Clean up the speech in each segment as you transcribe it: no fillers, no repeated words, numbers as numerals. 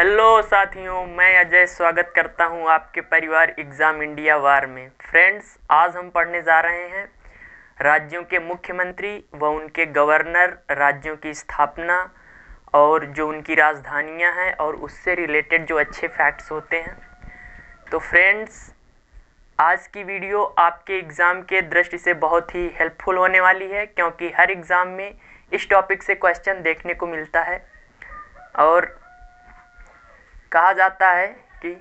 Hello साथियों, मैं अजय स्वागत करता हूं आपके परिवार एग्ज़ाम इंडिया वार में। फ्रेंड्स, आज हम पढ़ने जा रहे हैं राज्यों के मुख्यमंत्री व उनके गवर्नर, राज्यों की स्थापना और जो उनकी राजधानियां हैं और उससे रिलेटेड जो अच्छे फैक्ट्स होते हैं। तो फ्रेंड्स, आज की वीडियो आपके एग्ज़ाम के दृष्टि से बहुत ही हेल्पफुल होने वाली है, क्योंकि हर एग्ज़ाम में इस टॉपिक से क्वेश्चन देखने को मिलता है। और कहा जाता है कि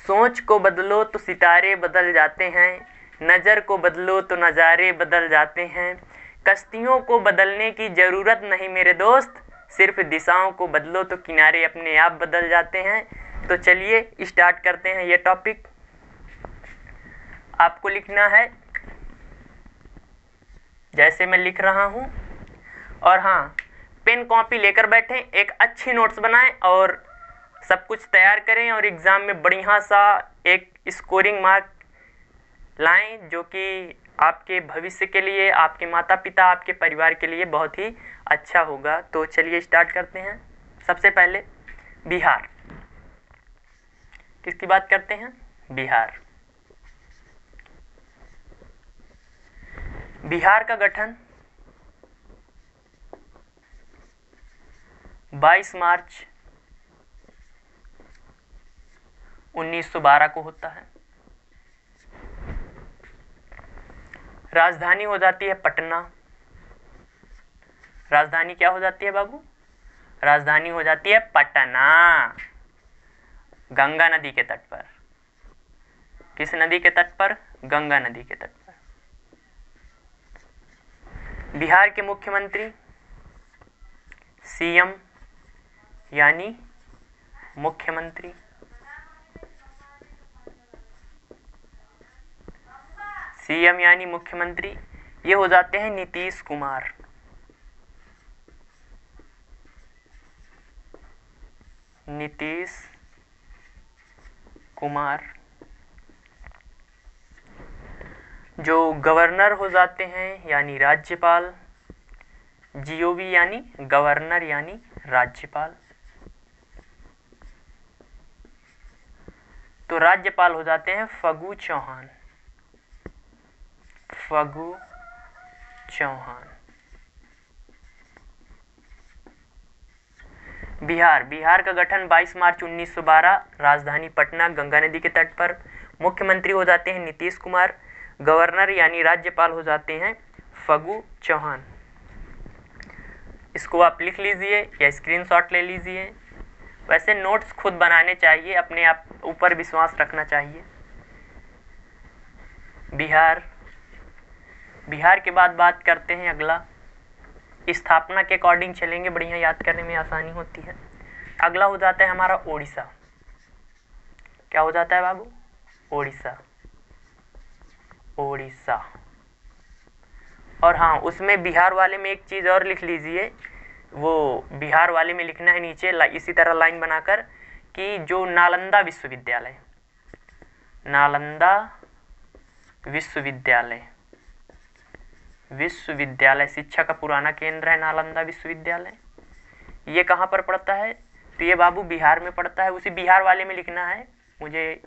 सोच को बदलो तो सितारे बदल जाते हैं, नज़र को बदलो तो नज़ारे बदल जाते हैं। कश्तियों को बदलने की ज़रूरत नहीं मेरे दोस्त, सिर्फ दिशाओं को बदलो तो किनारे अपने आप बदल जाते हैं। तो चलिए स्टार्ट करते हैं ये टॉपिक। आपको लिखना है जैसे मैं लिख रहा हूँ, और हाँ, पेन कॉपी लेकर बैठें, एक अच्छी नोट्स बनाएं और सब कुछ तैयार करें और एग्ज़ाम में बढ़िया सा एक स्कोरिंग मार्क लाएं, जो कि आपके भविष्य के लिए, आपके माता पिता, आपके परिवार के लिए बहुत ही अच्छा होगा। तो चलिए स्टार्ट करते हैं। सबसे पहले बिहार। किसकी बात करते हैं? बिहार। बिहार का गठन 22 मार्च 1912 को होता है। राजधानी हो जाती है पटना। राजधानी क्या हो जाती है बाबू? राजधानी हो जाती है पटना, गंगा नदी के तट पर। किस नदी के तट पर? गंगा नदी के तट पर। बिहार के मुख्यमंत्री सीएम यानी मुख्यमंत्री। सीएम यानी मुख्यमंत्री ये हो जाते हैं नीतीश कुमार। नीतीश कुमार। जो गवर्नर हो जाते हैं यानी राज्यपाल। जीओवी यानी गवर्नर यानी राज्यपाल। तो राज्यपाल हो जाते हैं फगू चौहान। फगू चौहान। बिहार का गठन 22 मार्च 1912, राजधानी पटना, गंगा नदी के तट पर। मुख्यमंत्री हो जाते हैं नीतीश कुमार। गवर्नर यानी राज्यपाल हो जाते हैं फगू चौहान। इसको आप लिख लीजिए या स्क्रीनशॉट ले लीजिए। वैसे नोट्स खुद बनाने चाहिए, अपने आप ऊपर विश्वास रखना चाहिए। बिहार के बाद बात करते हैं अगला। स्थापना के अकॉर्डिंग चलेंगे, बढ़िया याद करने में आसानी होती है। अगला हो जाता है हमारा ओडिशा। क्या हो जाता है बाबू? ओडिशा। ओडिशा। और हाँ, उसमें बिहार वाले में एक चीज़ और लिख लीजिए। वो बिहार वाले में लिखना है नीचे इसी तरह लाइन बनाकर कि जो नालंदा विश्वविद्यालय, नालंदा विश्वविद्यालय शिक्षा का पुराना केंद्र है नालंदा विश्वविद्यालय। ये कहाँ पर पड़ता है? तो ये बाबू बिहार में पड़ता है। उसी बिहार वाले में लिखना है मुझे।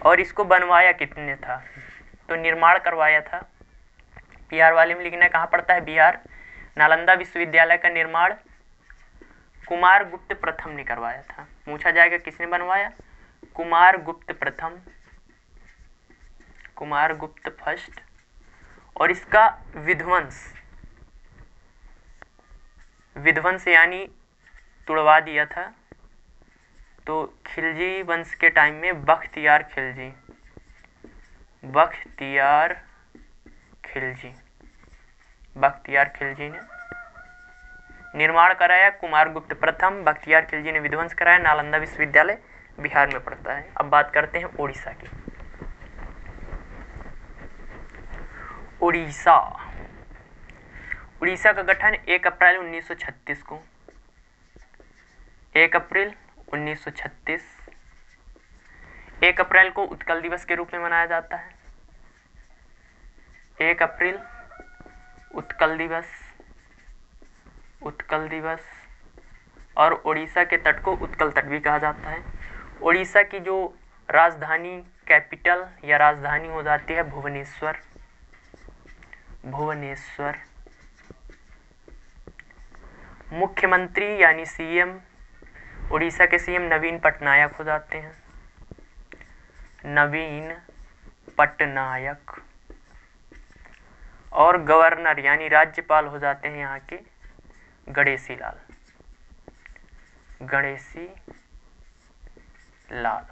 और इसको बनवाया कितने था? तो निर्माण करवाया था। बिहार वाले में लिखना है कहाँ पड़ता है? बिहार। नालंदा विश्वविद्यालय का निर्माण कुमारगुप्त प्रथम ने करवाया था। पूछा जाएगा किसने बनवाया? कुमारगुप्त प्रथम, कुमारगुप्त फर्स्ट। और इसका विध्वंस यानी तुड़वा दिया था तो खिलजी वंश के टाइम में बख्तियार खिलजी ने निर्माण कराया। कुमारगुप्त प्रथम, बख्तियार खिलजी ने विध्वंस कराया। नालंदा विश्वविद्यालय बिहार में पड़ता है। अब बात करते हैं उड़ीसा की। उड़ीसा का गठन 1 अप्रैल 1936 को। 1 अप्रैल 1936। 1 अप्रैल को उत्कल दिवस के रूप में मनाया जाता है। 1 अप्रैल उत्कल दिवस। और उड़ीसा के तट को उत्कल तट भी कहा जाता है। उड़ीसा की जो राजधानी, कैपिटल या राजधानी हो जाती है भुवनेश्वर। भुवनेश्वर। मुख्यमंत्री यानी सीएम, उड़ीसा के सीएम नवीन पटनायक हो जाते हैं। नवीन पटनायक। और गवर्नर यानी राज्यपाल हो जाते हैं यहाँ के गणेशी लाल। गणेशी लाल।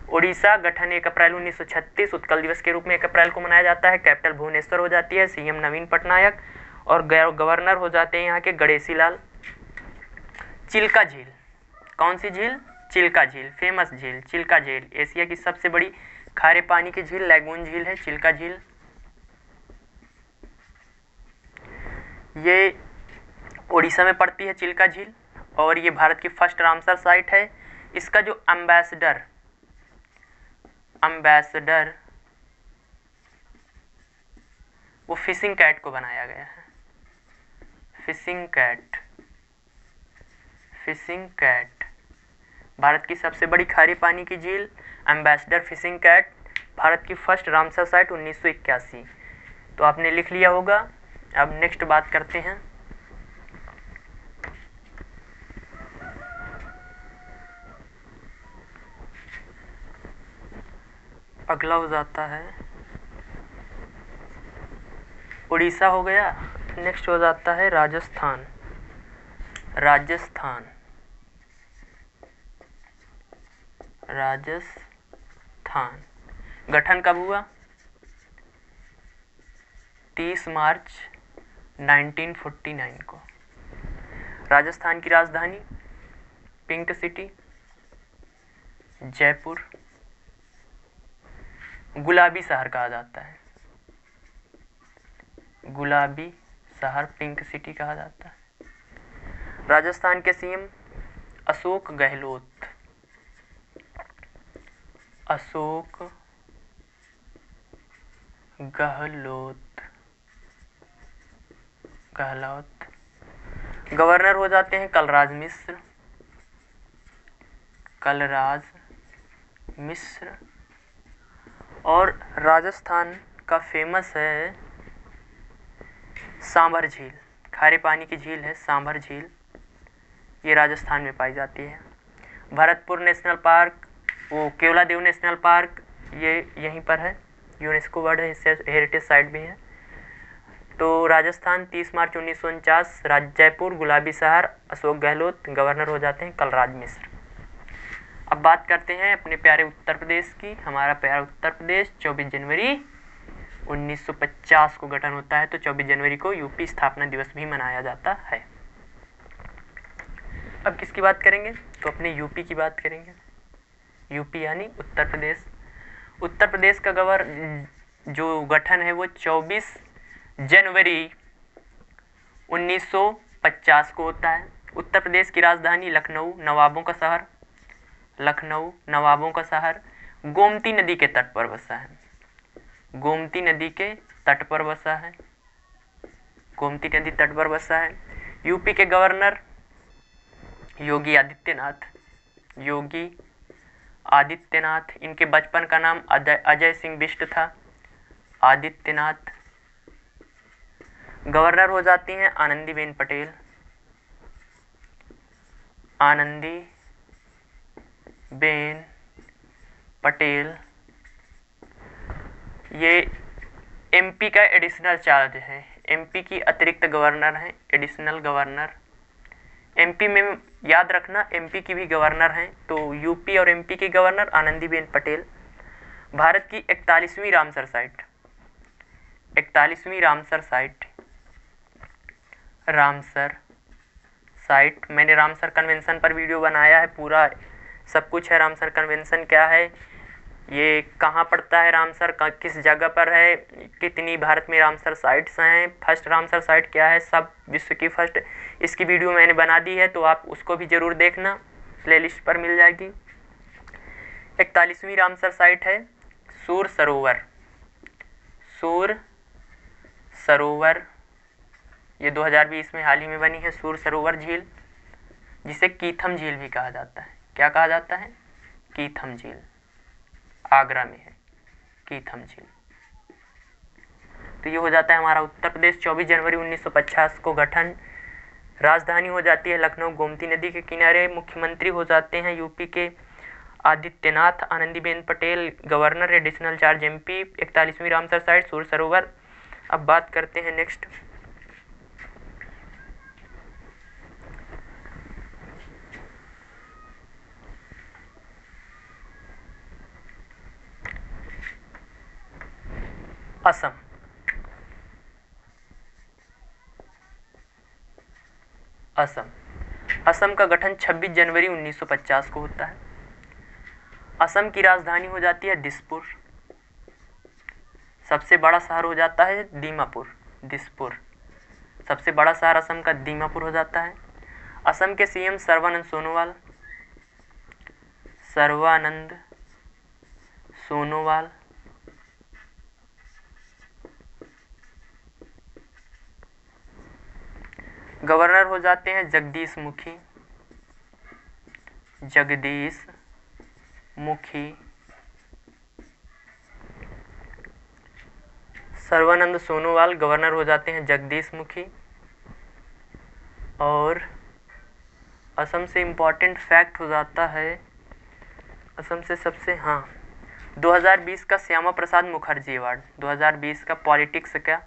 उड़ीसा गठन 1 अप्रैल 1936 उत्कल दिवस के रूप में 1 अप्रैल को मनाया जाता है। कैपिटल भुवनेश्वर हो जाती है, सीएम नवीन पटनायक और गवर्नर हो जाते हैं यहाँ के गणेशी लाल। चिल्का झील। कौन सी झील? चिल्का झील। फेमस झील चिल्का झील। एशिया की सबसे बड़ी खारे पानी की झील लैगून झील है चिल्का झील। ये उड़ीसा में पड़ती है चिल्का झील और ये भारत की फर्स्ट रामसर साइट है। इसका जो एम्बेसडर वो फिशिंग कैट को बनाया गया है। फिशिंग कैट भारत की सबसे बड़ी खारे पानी की झील एम्बेसडर फिशिंग कैट, भारत की फर्स्ट रामसर साइट 1981। तो आपने लिख लिया होगा। अब नेक्स्ट बात करते हैं। अगला हो जाता है उड़ीसा हो गया। नेक्स्ट हो जाता है राजस्थान। गठन कब हुआ? 30 मार्च 1949 को। राजस्थान की राजधानी पिंक सिटी, जयपुर। गुलाबी शहर कहा जाता है। गुलाबी शहर, पिंक सिटी कहा जाता है। राजस्थान के सीएम अशोक गहलोत। गवर्नर हो जाते हैं कलराज मिश्र। और राजस्थान का फेमस है सांभर झील। खारे पानी की झील है सांभर झील। ये राजस्थान में पाई जाती है। भरतपुर नेशनल पार्क, वो केवलादेव नेशनल पार्क, ये यहीं पर है। यूनेस्को वर्ल्ड हेरिटेज साइट भी है। तो राजस्थान 30 मार्च 1949, जयपुर, गुलाबी शहर, अशोक गहलोत। गवर्नर हो जाते हैं कलराज मिश्र। अब बात करते हैं अपने प्यारे उत्तर प्रदेश की। हमारा प्यारा उत्तर प्रदेश 24 जनवरी 1950 को गठन होता है। तो 24 जनवरी को यूपी स्थापना दिवस भी मनाया जाता है। अब किसकी बात करेंगे? तो अपने यूपी की बात करेंगे। यूपी यानी उत्तर प्रदेश। उत्तर प्रदेश का जो गठन है वो 24 जनवरी 1950 को होता है। उत्तर प्रदेश की राजधानी लखनऊ, नवाबों का शहर, गोमती नदी के तट पर बसा है। यूपी के गवर्नर योगी आदित्यनाथ। इनके बचपन का नाम अजय सिंह बिष्ट था। आदित्यनाथ। गवर्नर हो जाती हैं आनंदीबेन पटेल। ये एमपी का एडिशनल चार्ज है। एमपी की अतिरिक्त गवर्नर हैं, एडिशनल गवर्नर। एमपी में याद रखना एमपी की भी गवर्नर हैं। तो यूपी और एमपी की गवर्नर आनंदीबेन पटेल। भारत की 41वीं रामसर साइट। मैंने रामसर कन्वेंशन पर वीडियो बनाया है, पूरा सब कुछ है। रामसर कन्वेंशन क्या है, ये कहाँ पड़ता है रामसर, किस जगह पर है, कितनी भारत में रामसर साइट्स हैं, फर्स्ट रामसर साइट क्या है, सब विश्व की फर्स्ट, इसकी वीडियो मैंने बना दी है। तो आप उसको भी जरूर देखना, प्लेलिस्ट पर मिल जाएगी। 41वीं रामसर साइट है सूर सरोवर। ये 2020 में हाल ही में बनी है। सूर सरोवर झील, जिसे कीथम झील भी कहा जाता है। क्या कहा जाता है? कीथम झील, आगरा में है कीथम झील। तो ये हो जाता है हमारा उत्तर प्रदेश। 24 जनवरी 1950 को गठन। राजधानी हो जाती है लखनऊ, गोमती नदी के किनारे। मुख्यमंत्री हो जाते हैं यूपी के Adityanath Anandiben Patel. Governor additional charge MP. 41वीं रामसर साइट सूर सरोवर। अब बात करते हैं नेक्स्ट, असम। असम का गठन 26 जनवरी 1950 को होता है। असम की राजधानी हो जाती है दिसपुर। सबसे बड़ा शहर हो जाता है दिसपुर। सबसे बड़ा शहर असम का दीमापुर हो जाता है। असम के सीएम सर्बानंद सोनोवाल। गवर्नर हो जाते हैं जगदीश मुखी। सर्बानंद सोनोवाल गवर्नर हो जाते हैं जगदीश मुखी। और असम से इम्पॉर्टेंट फैक्ट हो जाता है, असम से सबसे 2020 का श्यामा प्रसाद मुखर्जी अवार्ड। 2020 का पॉलिटिक्स का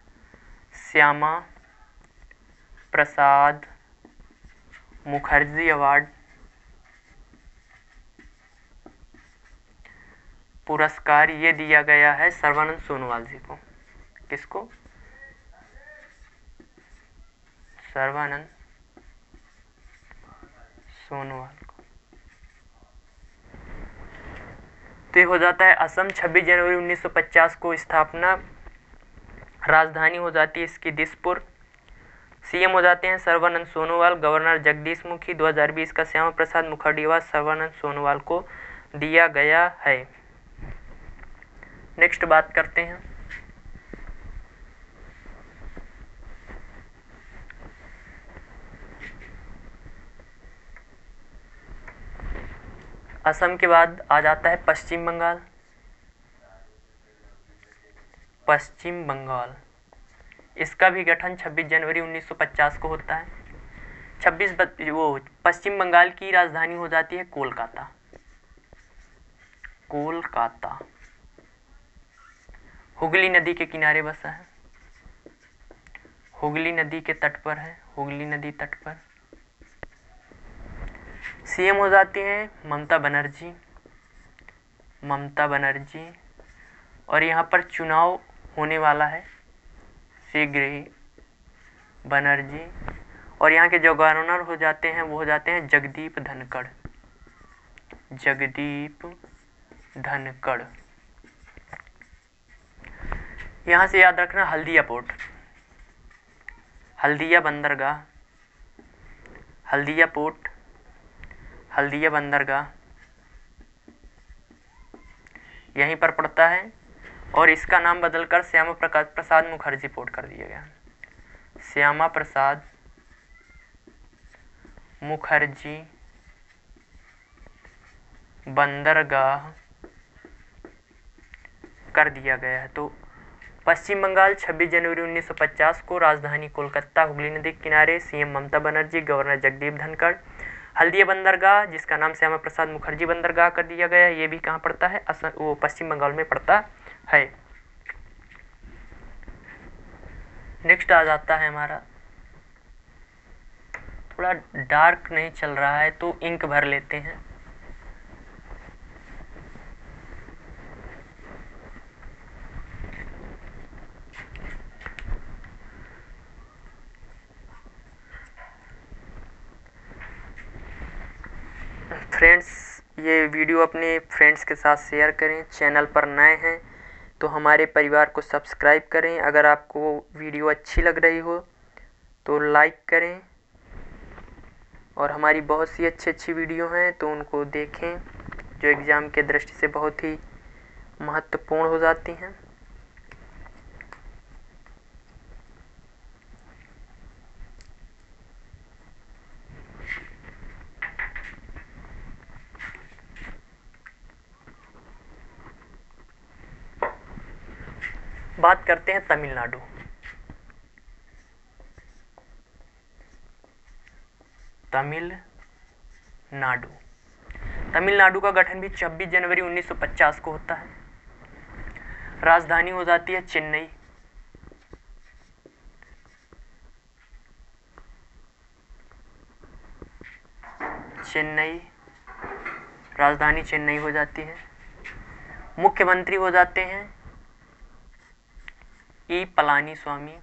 श्यामा प्रसाद मुखर्जी अवार्ड पुरस्कार ये दिया गया है सर्बानंद सोनोवाल जी को। किसको? सर्बानंद सोनोवाल को। तो ये हो जाता है असम। 26 जनवरी 1950 को स्थापना। राजधानी हो जाती है इसकी दिसपुर। सीएम हो जाते हैं सर्बानंद सोनोवाल। गवर्नर जगदीश मुखी। 2020 का श्यामा प्रसाद मुखर्जी अवार्ड सर्बानंद सोनोवाल को दिया गया है। नेक्स्ट बात करते हैं असम के बाद आ जाता है पश्चिम बंगाल। इसका भी गठन 26 जनवरी 1950 को होता है। पश्चिम बंगाल की राजधानी हो जाती है कोलकाता। हुगली नदी के किनारे बसा है, हुगली नदी के तट पर है, हुगली नदी तट पर। सीएम हो जाती हैं ममता बनर्जी। और यहाँ पर चुनाव होने वाला है शीघ्र ही, बनर्जी। और यहाँ के जो गवर्नर हो जाते हैं वो हो जाते हैं जगदीप धनखड़। यहाँ से याद रखना हल्दिया पोर्ट, हल्दिया बंदरगाह यहीं पर पड़ता है। और इसका नाम बदलकर श्यामा प्रसाद मुखर्जी पोर्ट कर दिया गया। श्यामा प्रसाद मुखर्जी बंदरगाह कर दिया गया है। तो पश्चिम बंगाल 26 जनवरी 1950 को, राजधानी कोलकाता, हुगली नदी के किनारे, सीएम ममता बनर्जी, गवर्नर जगदीप धनखड़। हल्दिया बंदरगाह जिसका नाम श्यामा प्रसाद मुखर्जी बंदरगाह कर दिया गया है। ये भी कहाँ पड़ता है? वो पश्चिम बंगाल में पड़ता है। नेक्स्ट आ जाता है हमारा, थोड़ा डार्क नहीं चल रहा है तो इंक भर लेते हैं। फ्रेंड्स, ये वीडियो अपने फ्रेंड्स के साथ शेयर करें। चैनल पर नए हैं तो हमारे परिवार को सब्सक्राइब करें। अगर आपको वीडियो अच्छी लग रही हो तो लाइक करें। और हमारी बहुत सी अच्छी वीडियो हैं तो उनको देखें, जो एग्ज़ाम के दृष्टि से बहुत ही महत्वपूर्ण हो जाती हैं। बात करते हैं तमिलनाडु। तमिलनाडु का गठन भी 26 जनवरी 1950 को होता है। राजधानी हो जाती है चेन्नई। राजधानी चेन्नई हो जाती है। मुख्यमंत्री हो जाते हैं ई पलानी स्वामी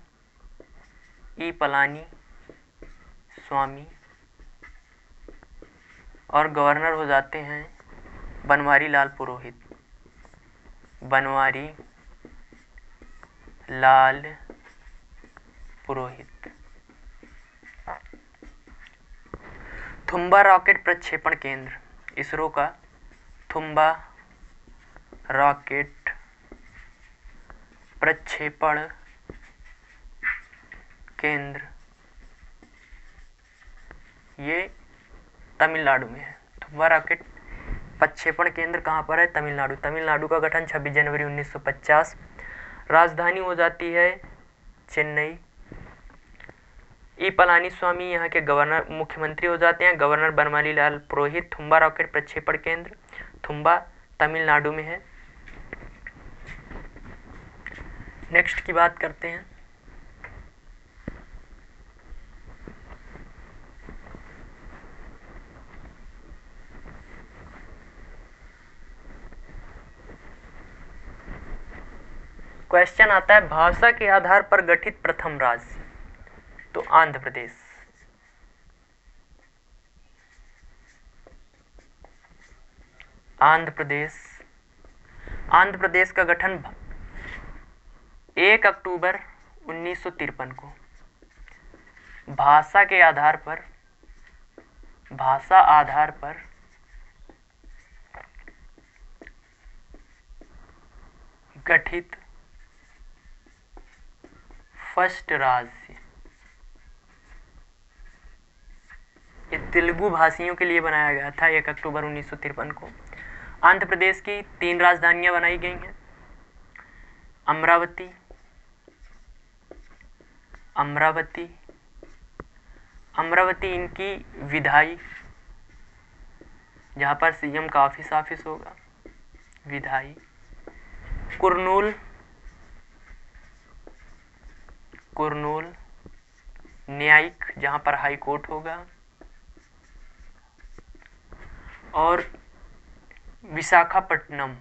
और गवर्नर हो जाते हैं बनवारी लाल पुरोहित। थुम्बा रॉकेट प्रक्षेपण केंद्र, इसरो का थुम्बा रॉकेट प्रक्षेपण केंद्र, ये तमिलनाडु में है। थुम्बा रॉकेट प्रक्षेपण केंद्र कहाँ पर है? तमिलनाडु का गठन 26 जनवरी 1950। राजधानी हो जाती है चेन्नई। ई पलानीस्वामी यहाँ के गवर्नर मुख्यमंत्री हो जाते हैं। गवर्नर बनवारी लाल पुरोहित। थुम्बा रॉकेट प्रक्षेपण केंद्र थुम्बा तमिलनाडु में है। नेक्स्ट की बात करते हैं। क्वेश्चन आता है भाषा के आधार पर गठित प्रथम राज्य, तो आंध्र प्रदेश। आंध्र प्रदेश का गठन 1 अक्टूबर 1953 को भाषा आधार पर गठित फर्स्ट राज्य। ये तेलुगु भाषियों के लिए बनाया गया था 1 अक्टूबर 1953 को। आंध्र प्रदेश की 3 राजधानियां बनाई गई हैं। अमरावती इनकी विधायी, जहां पर सीएम का ऑफिस होगा, विधायी। कुरनूल न्यायिक, जहां पर हाई कोर्ट होगा। और विशाखापट्टनम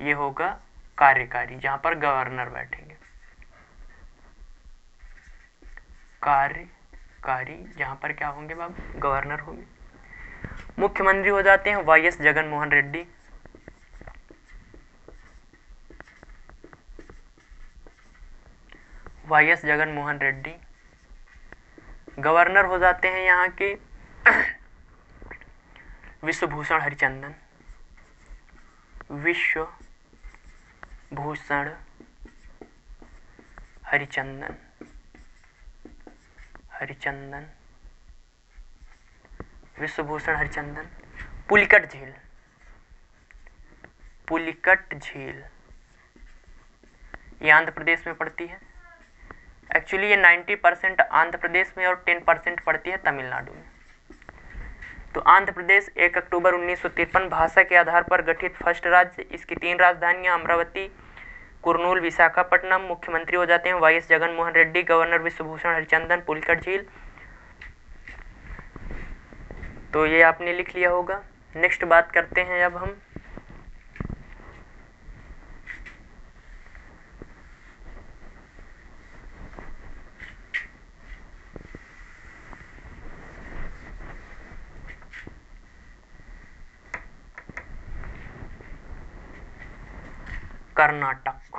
ये होगा कार्यकारी, जहां पर गवर्नर बैठेंगे। कार्यकारी, जहां पर क्या होंगे बाबू? गवर्नर होंगे। मुख्यमंत्री हो जाते हैं वाईएस जगनमोहन रेड्डी। गवर्नर हो जाते हैं यहाँ के विश्वभूषण हरिचंदन। पुलिकट झील ये आंध्र प्रदेश में पड़ती है। एक्चुअली ये 90% आंध्र प्रदेश में और 10% पड़ती है तमिलनाडु में। तो आंध्र प्रदेश 1 अक्टूबर 1953 भाषा के आधार पर गठित फर्स्ट राज्य। इसकी 3 राजधानियां अमरावती, कुरनूल, विशाखापट्टनम। मुख्यमंत्री हो जाते हैं वाईएस जगनमोहन रेड्डी। गवर्नर विश्वभूषण हरिचंदन। पुलिकट झील, तो ये आपने लिख लिया होगा। नेक्स्ट बात करते हैं अब हम कर्नाटक।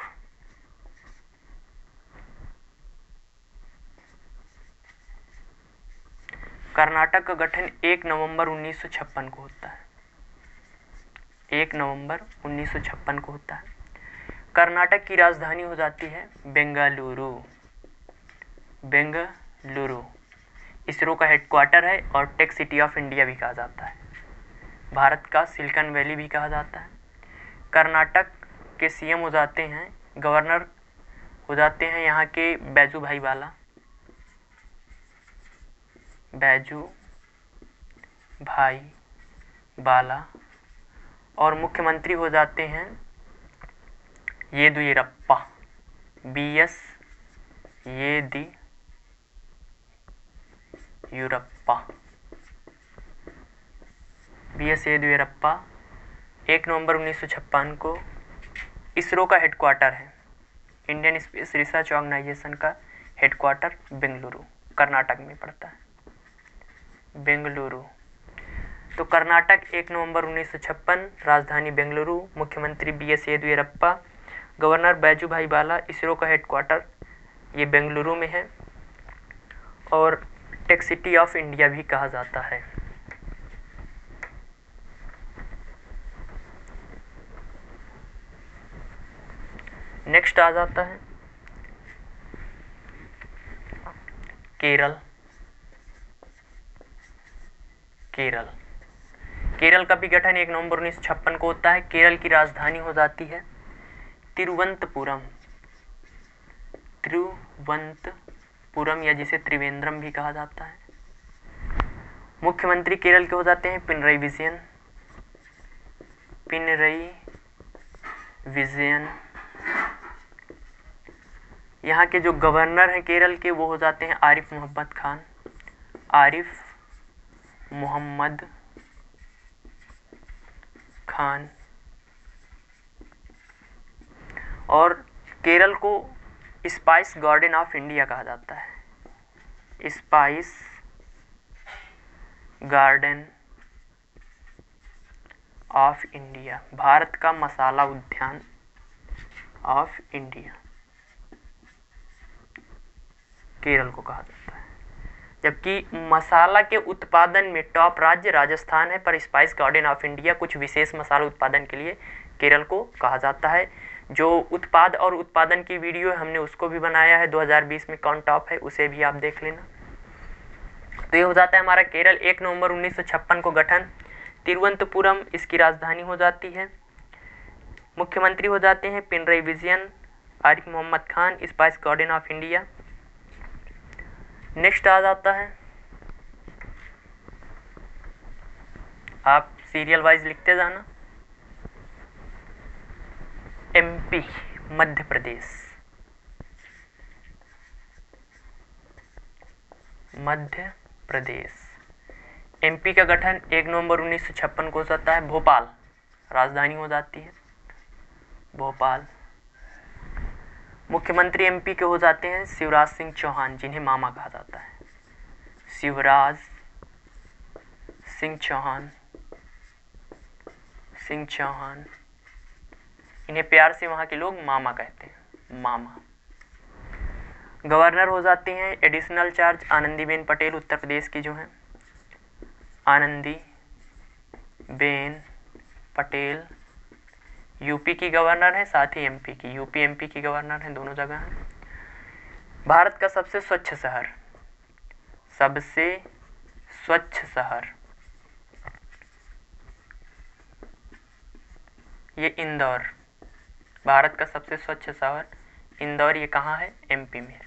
कर्नाटक का गठन 1 नवंबर 1956 को होता है। 1 नवंबर 1956 को होता है। कर्नाटक की राजधानी हो जाती है बेंगलुरु। इसरो का हेडक्वार्टर है और टेक सिटी ऑफ इंडिया भी कहा जाता है। भारत का सिलिकॉन वैली भी कहा जाता है। कर्नाटक के सीएम हो जाते हैं, गवर्नर हो जाते हैं यहाँ के बैजू भाई वाला, बैजू भाई बाला। और मुख्यमंत्री हो जाते हैं येदियुरप्पा, BS येदियुरप्पा। BS येदियुरप्पा 1 नवंबर 1956 को इसरो का हेडक्वार्टर है, इंडियन स्पेस रिसर्च ऑर्गेनाइजेशन का हेडक्वार्टर बेंगलुरु, कर्नाटक में पड़ता है, बेंगलुरु। तो कर्नाटक 1 नवंबर 1956, राजधानी बेंगलुरु, मुख्यमंत्री BS येदियुरप्पा, गवर्नर बैजू भाई बाला, इसरो का हेडक्वार्टर ये बेंगलुरु में है और टेक सिटी ऑफ इंडिया भी कहा जाता है। नेक्स्ट आ जाता है केरल। केरल का भी गठन 1 नवंबर 1956 को होता है। केरल की राजधानी हो जाती है तिरुवनंतपुरम या जिसे त्रिवेंद्रम भी कहा जाता है। मुख्यमंत्री केरल के हो जाते हैं पिनरई विजयन। यहाँ के जो गवर्नर हैं केरल के वो हो जाते हैं आरिफ मोहम्मद खान। और केरल को स्पाइस गार्डन ऑफ इंडिया कहा जाता है, spice garden of India, Bharat का मसाला उद्यान ऑफ इंडिया केरल को कहा जाता है। जबकि मसाला के उत्पादन में टॉप राज्य राजस्थान है, पर स्पाइस गार्डन ऑफ इंडिया कुछ विशेष मसाला उत्पादन के लिए केरल को कहा जाता है। जो उत्पाद और उत्पादन की वीडियो है हमने उसको भी बनाया है 2020 में, कौन टॉप है उसे भी आप देख लेना। तो ये हो जाता है हमारा केरल 1 नवंबर 1956 को गठन। तिरुवनंतपुरम इसकी राजधानी हो जाती है। मुख्यमंत्री हो जाते हैं Pinarayi Vijayan, Arif Mohammad Khan, spice garden of India. Next आ जाता है, आप सीरियल वाइज लिखते जाना, MP मध्य प्रदेश। MP का गठन 1 नवंबर 1956 को हो जाता है। भोपाल राजधानी हो जाती है, भोपाल। मुख्यमंत्री MP के हो जाते हैं शिवराज सिंह चौहान, जिन्हें मामा कहा जाता है, शिवराज सिंह चौहान। इन्हें प्यार से वहाँ के लोग मामा कहते हैं, मामा। गवर्नर हो जाते हैं एडिशनल चार्ज आनंदीबेन पटेल, उत्तर प्रदेश की जो हैं, आनंदीबेन पटेल। यूपी की गवर्नर है, साथ ही MP की, यूपी MP की गवर्नर है, दोनों जगह हैं। भारत का सबसे स्वच्छ शहर ये इंदौर, भारत का सबसे स्वच्छ शहर इंदौर, ये कहाँ है? MP में।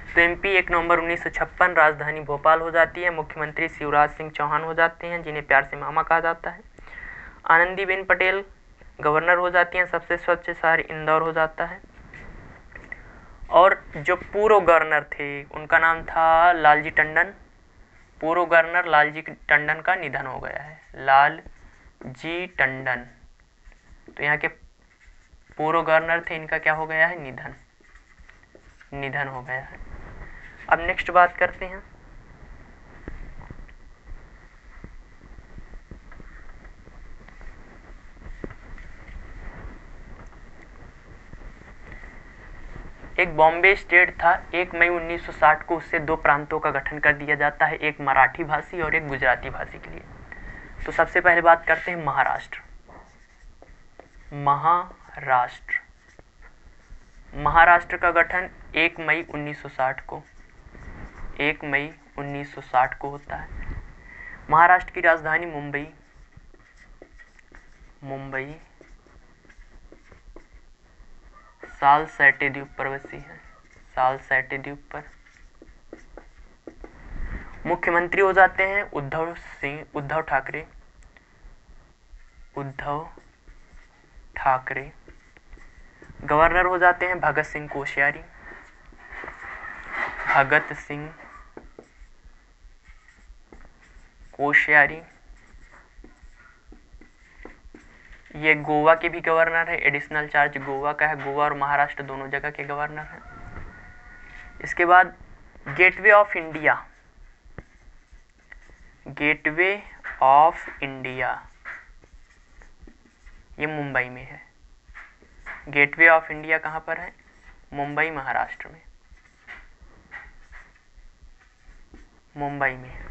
तो MP 1 नवंबर 1956, राजधानी भोपाल हो जाती है। मुख्यमंत्री शिवराज सिंह चौहान हो जाते हैं, जिन्हें प्यार से मामा कहा जाता है। आनंदीबेन पटेल गवर्नर हो जाती हैं, सबसे स्वच्छ शहर इंदौर हो जाता है। और जो पूर्व गवर्नर थे उनका नाम था लालजी टंडन। पूर्व गवर्नर लालजी टंडन का निधन हो गया है, लालजी टंडन। तो यहाँ के पूर्व गवर्नर थे, इनका क्या हो गया है? निधन हो गया है। अब नेक्स्ट बात करते हैं एक बॉम्बे स्टेट था, 1 मई 1960 को उससे 2 प्रांतों का गठन कर दिया जाता है, एक मराठी भाषी और एक गुजराती भाषी के लिए। तो सबसे पहले बात करते हैं महाराष्ट्र। महाराष्ट्र का गठन 1 मई 1960 को होता है। महाराष्ट्र की राजधानी मुंबई सालसेटी द्वीप पर बसी है, सालसेटी द्वीप पर। मुख्यमंत्री हो जाते हैं उद्धव ठाकरे। गवर्नर हो जाते हैं भगत सिंह कोश्यारी। ये गोवा के भी गवर्नर है, एडिशनल चार्ज गोवा का है, गोवा और महाराष्ट्र दोनों जगह के गवर्नर हैं। इसके बाद गेटवे ऑफ इंडिया ये मुंबई में है। गेटवे ऑफ इंडिया कहाँ पर है? मुंबई महाराष्ट्र में, मुंबई में है।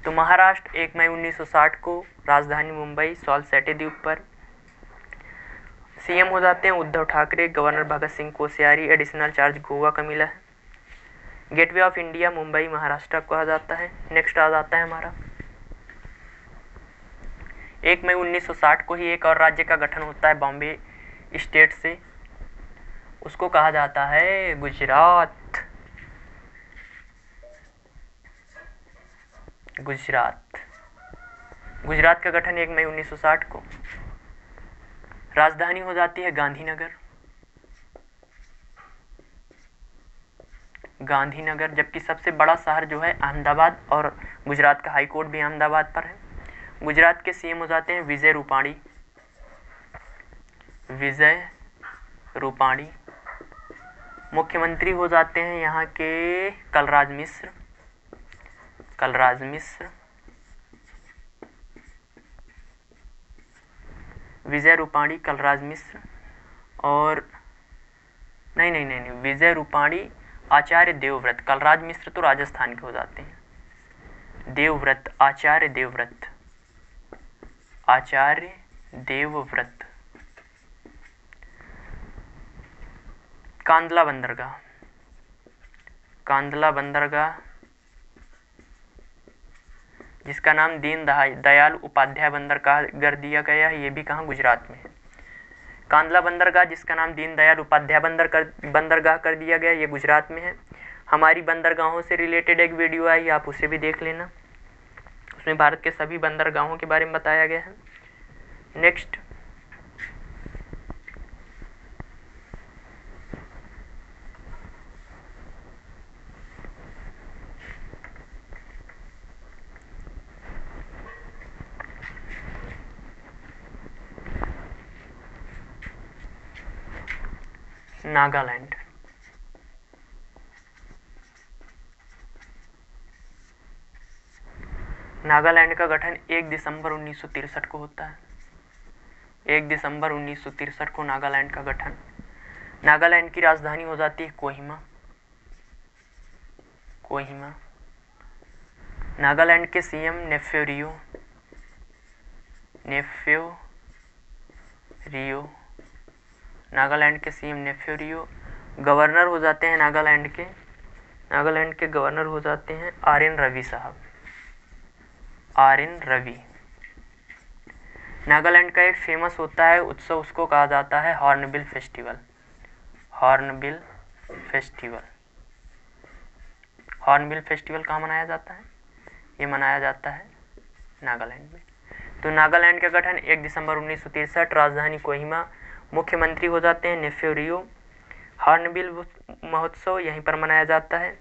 तो महाराष्ट्र 1 मई 1960 को राजधानी मुंबई सालसेटी द्वीप पर। सीएम हो जाते हैं Uddhav Thackeray, governor Bhagat Singh Koshyari, additional charge Goa का मिला है। Gateway of India Mumbai Maharashtra को आ जाता है। नेक्स्ट आ जाता है हमारा 1 मई 1960 को ही एक और राज्य का गठन होता है बॉम्बे स्टेट से, उसको कहा जाता है गुजरात। गुजरात का गठन 1 मई 1960 को। राजधानी हो जाती है गांधीनगर, जबकि सबसे बड़ा शहर जो है अहमदाबाद, और गुजरात का हाई कोर्ट भी अहमदाबाद पर है। गुजरात के सीएम हो जाते हैं विजय रूपाणी। मुख्यमंत्री हो जाते हैं यहाँ के कलराज मिश्र। विजय रूपाणी, कलराज मिश्र, और नहीं, विजय रूपाणी, आचार्य देवव्रत। कलराज मिश्र तो राजस्थान के हो जाते हैं। आचार्य देवव्रत। कांदला बंदरगाह जिसका नाम दीन दयाल उपाध्याय बंदरगाह कर दिया गया है, ये भी कहाँ? गुजरात में है। कांदला बंदरगाह जिसका नाम दीन दयाल उपाध्याय बंदरगाह कर दिया गया, ये गुजरात में है। हमारी बंदरगाहों से रिलेटेड एक वीडियो आई, आप उसे भी देख लेना, उसमें भारत के सभी बंदरगाहों के बारे में बताया गया है। नेक्स्ट नागालैंड। नागालैंड का गठन 1 दिसंबर 1963 को होता है। 1 दिसंबर 1963 को नागालैंड का गठन। नागालैंड की राजधानी हो जाती है कोहिमा। नागालैंड के सीएम नेफ्यू रियो। नागालैंड के सीएम नेफ्यू रियो। गवर्नर हो जाते हैं नागालैंड के गवर्नर हो जाते हैं RN रवि साहब। नागालैंड का एक फेमस होता है उत्सव, उसको कहा जाता है हॉर्नबिल फेस्टिवल। हॉर्नबिल फेस्टिवल कहाँ मनाया जाता है? ये मनाया जाता है नागालैंड में। तो नागालैंड का गठन 1 दिसंबर 1963, राजधानी कोहिमा। मुख्यमंत्री हो जाते हैं नेफ्यू रियो। हॉर्नबिल महोत्सव यहीं पर मनाया जाता है।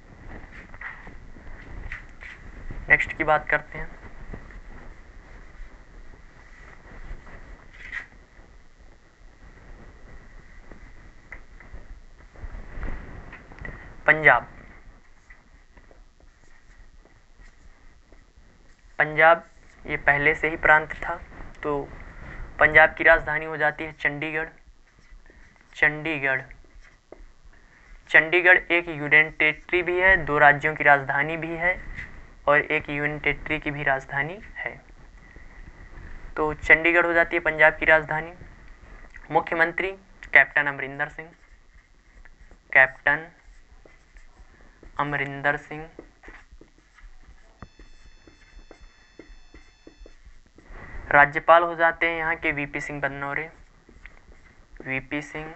नेक्स्ट की बात करते हैं। पंजाब ये पहले से ही प्रांत था, तो पंजाब की राजधानी हो जाती है चंडीगढ़ एक यूनियन टेरिटरी भी है, 2 राज्यों की राजधानी भी है, और एक यूनियन टेरिटरी की भी राजधानी है। तो चंडीगढ़ हो जाती है पंजाब की राजधानी। मुख्यमंत्री कैप्टन अमरिंदर सिंह। राज्यपाल हो जाते हैं यहाँ के वीपी सिंह बदनौरे। वीपी सिंह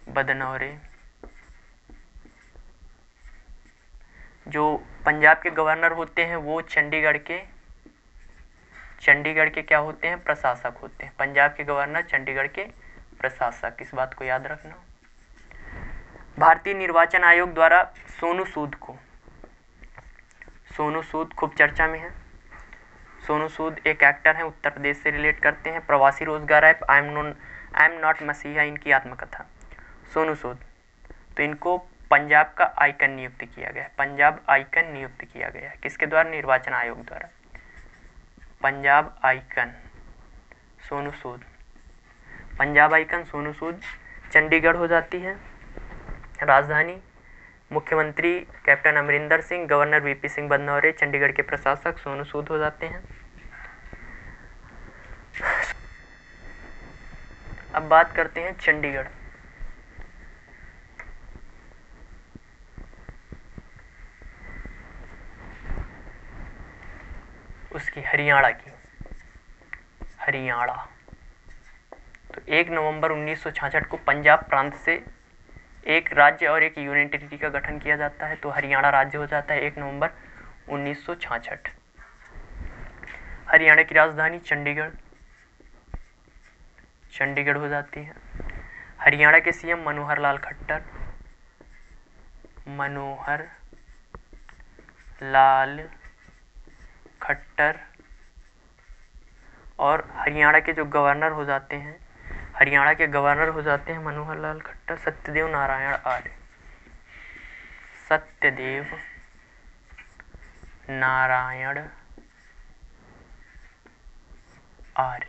बदनौरे। जो पंजाब के गवर्नर होते हैं वो चंडीगढ़ के क्या होते हैं, प्रशासक होते हैं। पंजाब के गवर्नर चंडीगढ़ के प्रशासक, इस बात को याद रखना। भारतीय निर्वाचन आयोग द्वारा सोनू सूद खूब चर्चा में है। सोनू सूद एक एक्टर हैं, उत्तर प्रदेश से रिलेट करते हैं। प्रवासी रोजगार ऐप आई एम नॉट मसीहा इनकी आत्मकथा। सोनू सूद, तो इनको पंजाब का आइकन नियुक्त किया गया है। पंजाब आइकन नियुक्त किया गया है किसके द्वारा, निर्वाचन आयोग द्वारा। Punjab icon Sonu Sood, Punjab icon Sonu Sood. चंडीगढ़ हो जाती है राजधानी। मुख्यमंत्री captain Amarinder Singh, governor VP Singh Badnore, Chandigarh के प्रशासक सोनू सूद हो जाते हैं। अब बात करते हैं चंडीगढ़। उसकी हरियाणा की, हरियाणा। तो 1 नवंबर 1966 को पंजाब प्रांत से एक राज्य और एक यूनियन टेरिटरी का गठन किया जाता है। तो हरियाणा राज्य हो जाता है 1 नवंबर 1966। हरियाणा की राजधानी चंडीगढ़, चंडीगढ़ हो जाती है। हरियाणा के सीएम मनोहर लाल खट्टर, मनोहर लाल खट्टर। और हरियाणा के जो गवर्नर हो जाते हैं, हरियाणा के गवर्नर हो जाते हैं मनोहर लाल खट्टर, सत्यदेव नारायण आर्य। सत्यदेव नारायण आर्य।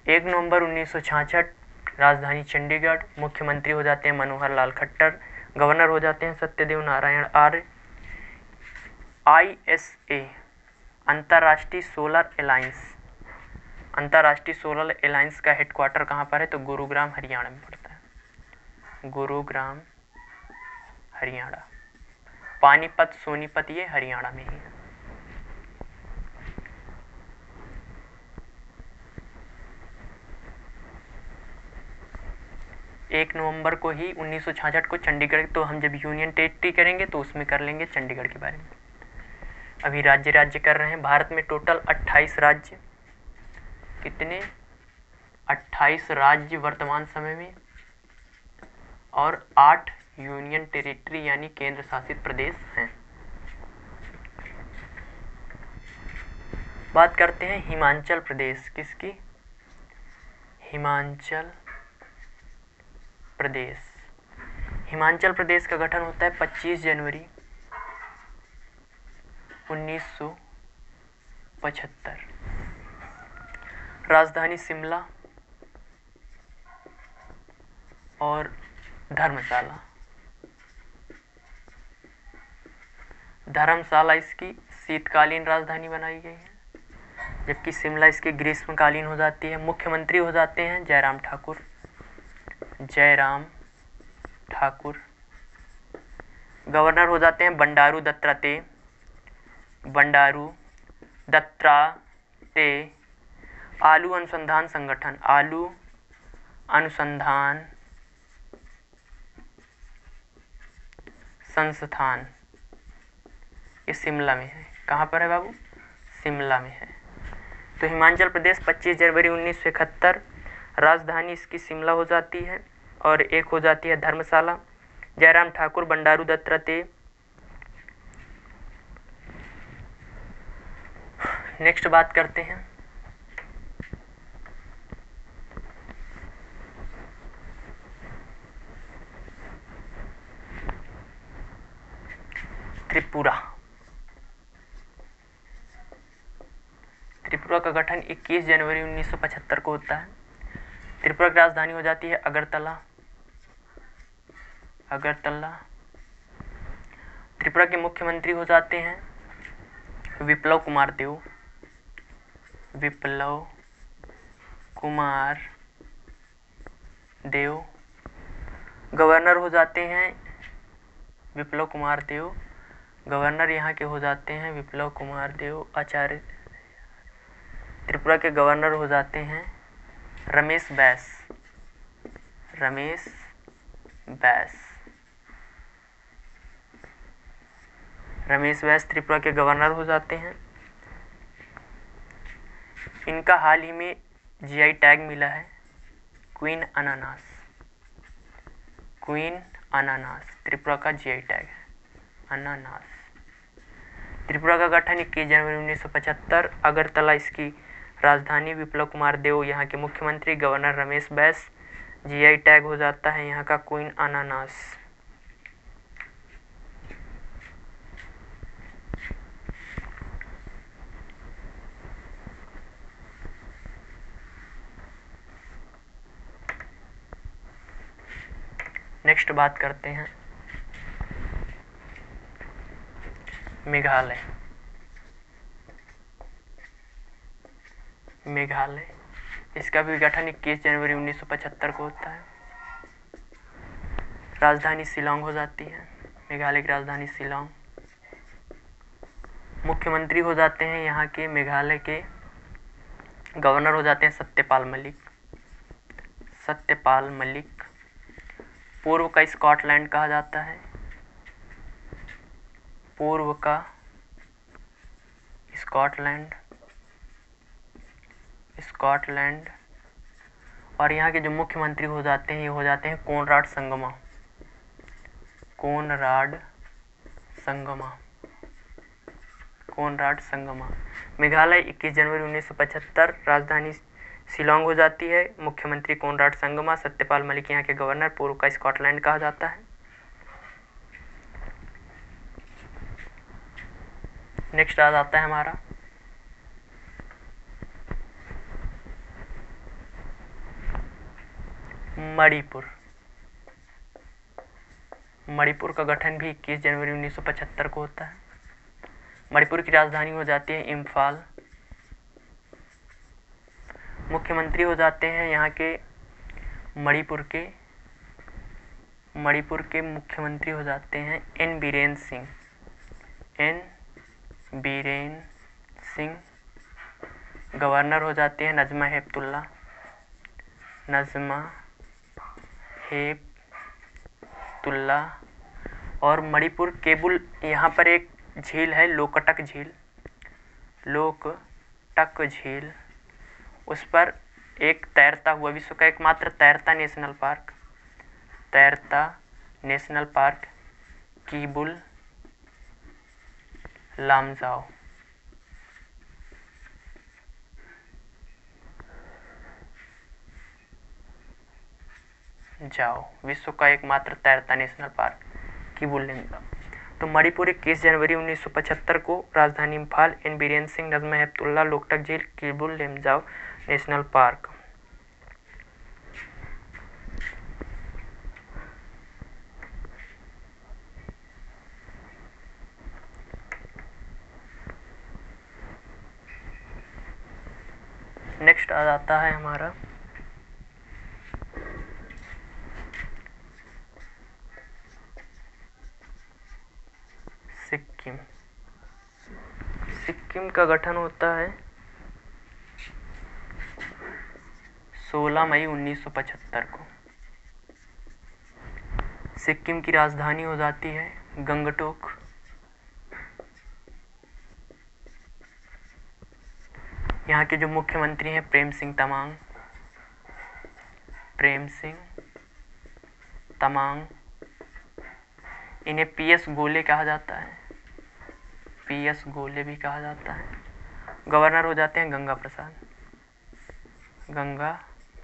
1 नवंबर 1966 राजधानी चंडीगढ़। मुख्यमंत्री हो जाते हैं मनोहर लाल खट्टर, गवर्नर हो जाते हैं सत्यदेव नारायण आर्य। ISA अंतर्राष्ट्रीय सोलर अलायंस, अंतर्राष्ट्रीय सोलर अलायंस का हेडक्वार्टर कहाँ पर है, तो गुरुग्राम हरियाणा में पड़ता है। गुरुग्राम हरियाणा। पानीपत सोनीपत ये हरियाणा में ही है। एक नवंबर को ही 1966 को चंडीगढ़, तो हम जब यूनियन टेरिटरी करेंगे तो उसमें कर लेंगे चंडीगढ़ के बारे में। अभी राज्य कर रहे हैं। भारत में टोटल 28 राज्य, कितने, 28 राज्य वर्तमान समय में, और 8 यूनियन टेरिटरी यानी केंद्र शासित प्रदेश हैं। बात करते हैं हिमाचल प्रदेश, किसकी, हिमाचल प्रदेश। हिमाचल प्रदेश का गठन होता है 25 जनवरी 1975। राजधानी शिमला और धर्मशाला। धर्मशाला इसकी शीतकालीन राजधानी बनाई गई है, जबकि शिमला इसकी ग्रीष्मकालीन हो जाती है। मुख्यमंत्री हो जाते हैं जयराम ठाकुर, जयराम ठाकुर। गवर्नर हो जाते हैं बंडारू दत्तात्रेय, बंडारू दत्तात्रेय। आलू अनुसंधान संगठन, आलू अनुसंधान संस्थान, ये शिमला में है। कहाँ पर है बाबू, शिमला में है। तो हिमाचल प्रदेश 25 जनवरी 1971 राजधानी इसकी शिमला हो जाती है, और एक हो जाती है धर्मशाला। जयराम ठाकुर, बंडारू दत्तात्रेय। नेक्स्ट बात करते हैं त्रिपुरा। त्रिपुरा का गठन 21 जनवरी 1975 को होता है। त्रिपुरा की राजधानी हो जाती है अगरतला, अगरतला। त्रिपुरा के मुख्यमंत्री हो जाते हैं विप्लव कुमार देव, विप्लव कुमार देव। गवर्नर हो जाते हैं विप्लव कुमार देव, गवर्नर यहाँ के हो जाते हैं विप्लव कुमार देव आचार्य। त्रिपुरा के गवर्नर हो जाते हैं रमेश बैस। रमेश बैस। रमेश बैस त्रिपुरा के गवर्नर हो जाते हैं। इनका हाल ही में जीआई टैग मिला है क्वीन अनानास। क्वीन अनानास त्रिपुरा का जीआई टैग है, अनानास। त्रिपुरा का गठन 21 जनवरी 1975। अगरतला इसकी राजधानी। विप्लव कुमार देव यहाँ के मुख्यमंत्री। Governor Ramesh Bais. GI tag हो जाता है यहाँ का क्वीन अनानास। नेक्स्ट बात करते हैं मेघालय। मेघालय इसका भी गठन 21 जनवरी 1975 को होता है। राजधानी शिलांग हो जाती है। मेघालय की राजधानी शिलांग। मुख्यमंत्री हो जाते हैं यहाँ के मेघालय के। गवर्नर हो जाते हैं सत्यपाल मलिक। सत्यपाल मलिक। पूर्व का स्कॉटलैंड कहा जाता है। पूर्व का स्कॉटलैंड। स्कॉटलैंड। और यहाँ के जो मुख्यमंत्री हो जाते हैं ये हो जाते हैं Conrad Sangma. Conrad Sangma. Conrad Sangma. Meghalaya 21 जनवरी 1975। राजधानी शिलांग हो जाती है। मुख्यमंत्री कोनराड संगमा। सत्यपाल मलिक यहाँ के गवर्नर। पूर्व का स्कॉटलैंड कहा जाता है। नेक्स्ट आ जाता है हमारा मणिपुर। मणिपुर का गठन भी 21 जनवरी 1975 को होता है। मणिपुर की राजधानी हो जाती है इम्फाल। मुख्यमंत्री हो जाते हैं यहाँ के मणिपुर के मुख्यमंत्री हो जाते हैं N Biren Singh. N Biren Singh. Governor हो जाते हैं नजमा हेपतुल्ला। नजमा हेपतुल्ला। और मणिपुर केबुल यहाँ पर एक झील है लोकटक झील। लोकटक झील। उस पर एक तैरता हुआ विश्व का एकमात्र तैरता नेशनल पार्क। तैरता नेशनल पार्क कीबुल लामजाओ। विश्व का एकमात्र तैरता नेशनल पार्क कीबुल लामजाओ। तो मणिपुर 21 जनवरी 1975 को। राजधानी इम्फाल। एन बीरेन सिंह। नजमा हेपतुल्ला। लोकटक झील। Keibul Lamjao national park. Next आ जाता है हमारा सिक्किम। सिक्किम का गठन होता है 16 मई 1975 को। सिक्किम की राजधानी हो जाती है गंगटोक। यहाँ के जो मुख्यमंत्री हैं प्रेम सिंह तमांग। प्रेम सिंह तमांग। इन्हें पीएस गोले कहा जाता है। पीएस गोले भी कहा जाता है। गवर्नर हो जाते हैं गंगा प्रसाद। गंगा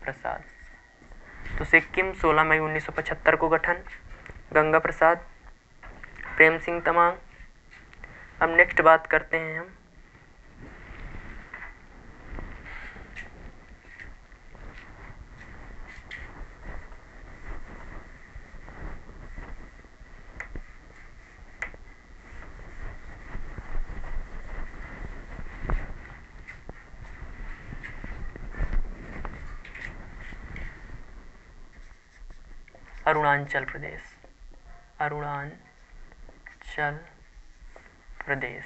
प्रसाद। तो सिक्किम 16 मई 1975 को गठन। गंगा प्रसाद। प्रेम सिंह तमांग। अब नेक्स्ट बात करते हैं हम अरुणाचल प्रदेश। अरुणाचल प्रदेश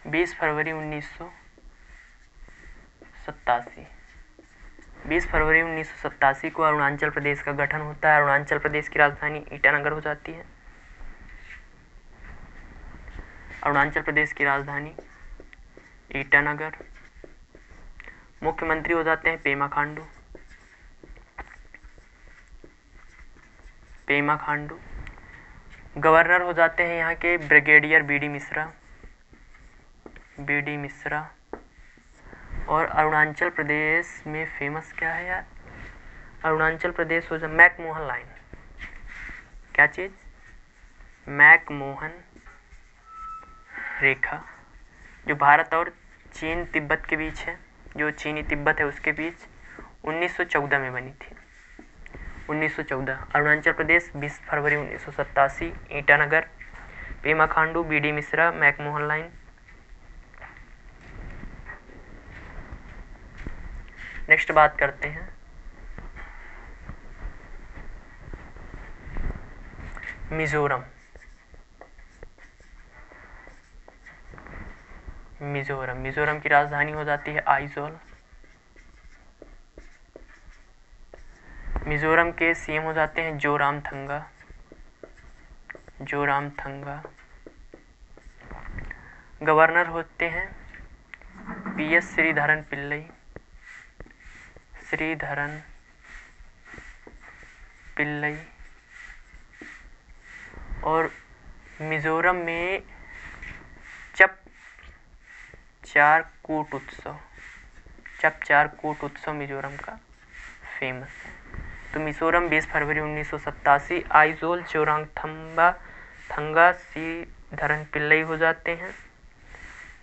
20 फरवरी 1987। 20 फरवरी 1987 को अरुणाचल प्रदेश का गठन होता है। अरुणाचल प्रदेश की राजधानी ईटानगर हो जाती है। अरुणाचल प्रदेश की राजधानी ईटानगर। मुख्यमंत्री हो जाते हैं पेमा खांडू। पेमा खांडू। गवर्नर हो जाते हैं यहाँ के brigadier BD Mishra. BD Mishra. और अरुणाचल प्रदेश में फेमस क्या है यार? अरुणाचल प्रदेश हो जाए मैकमोहन लाइन। क्या चीज? मैकमोहन रेखा, जो भारत और चीन तिब्बत के बीच है, जो चीनी तिब्बत है उसके बीच 1914 में बनी थी। 1914। अरुणाचल प्रदेश 20 फरवरी 1987। Itanagar. Pema Khandu, BD Mishra, McMahon line. Next बात करते हैं मिजोरम। मिजोरम की राजधानी हो जाती है आइजोल। मिजोरम के सीएम हो जाते हैं जोरामथंगा। गवर्नर होते हैं पीएस श्रीधरन पिल्लई। और मिजोरम में चपचारकूट उत्सव मिजोरम का फेमस है। तो मिजोरम 20 फरवरी 1987। आइजोल जोरामथंगा श्रीधरन पिल्लई हो जाते हैं।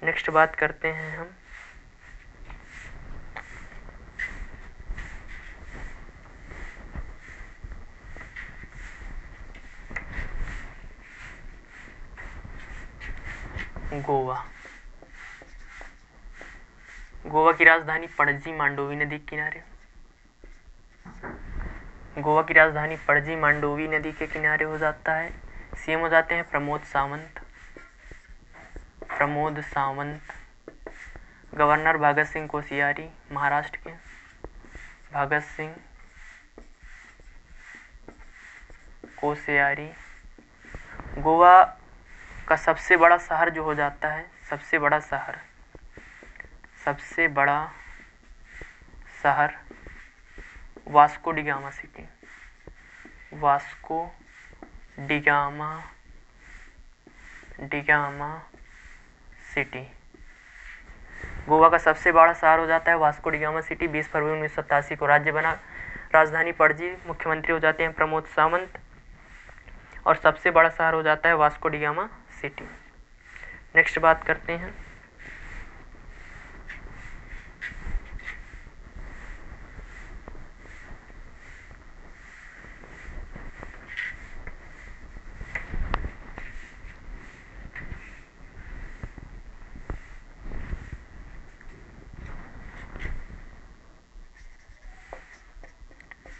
नेक्स्ट बात करते हैं हम गोवा। गोवा की राजधानी पणजी मांडोवी नदी के किनारे। गोवा की राजधानी पणजी मांडोवी नदी के किनारे हो जाता है। सीएम हो जाते हैं प्रमोद सावंत। गवर्नर भगत सिंह कोश्यारी, महाराष्ट्र के। भगत सिंह कोश्यारी। गोवा का सबसे बड़ा शहर जो हो जाता है, सबसे बड़ा शहर वास्को डिगामा सिटी। गोवा का सबसे बड़ा शहर हो जाता है वास्को डिगामा सिटी। 20 फरवरी 1987 को राज्य बना। राजधानी पणजी। मुख्यमंत्री हो जाते हैं प्रमोद सावंत। और सबसे बड़ा शहर हो जाता है वास्को डिगामा सिटी। नेक्स्ट बात करते हैं